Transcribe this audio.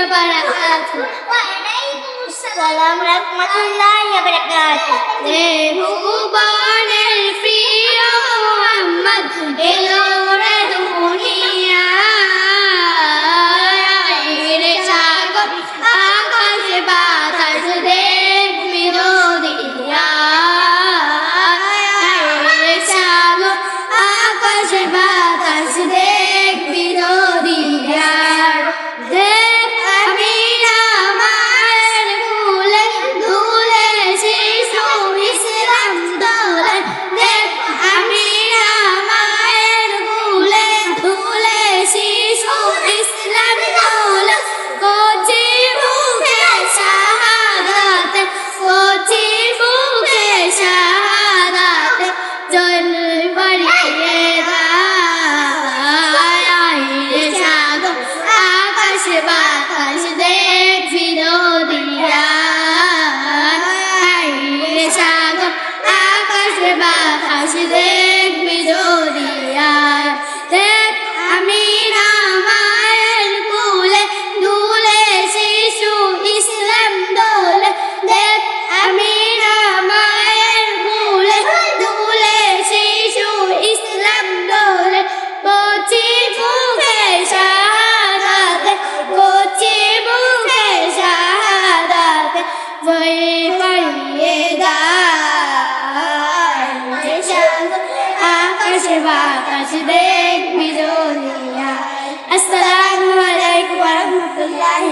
وبركاته وعليكم السلام ورحمة الله وبركاته ভুবনের প্রিয় মুহাম্মদ এলো রে দুনিয়ায় রে সাগর আকাশ বাতাস দেখবি দুনিয়ায় রে সাগর আকাশ বাতাস দেখবি দুনিয়ায় দেখ আমিনা মায়ের কোলে দুলে শিশু ইসলাম দোলে দেখ আমিনা মায়ের কোলে দুলে শিশু ইসলাম দোলে কচি বুকে শাহাদাত কচি বুকে শাহাদাত জল বাড়িয়ে দায় রে সাগর আকাশ বাতাস দেখবি দুনিয়ায় রে সাগর আকাশ বাতাস দেখবি দুনিয়ায় দেখ আমিনা মায়ের কোলে দুলে শিশু ইসলাম দোলে দেখ আমিনা মায়ের কোলে দুলে শিশু ইসলাম দোলে কচি বুকে শাহাদাত কচি বুকে শাহাদাত বই পড়িয়ে দায় রে সাগর আকাশ বাতাস দেখবি দুনিয়ায় আসসালামু আলাইকুম ওয়া রাহমাতুল্লাহি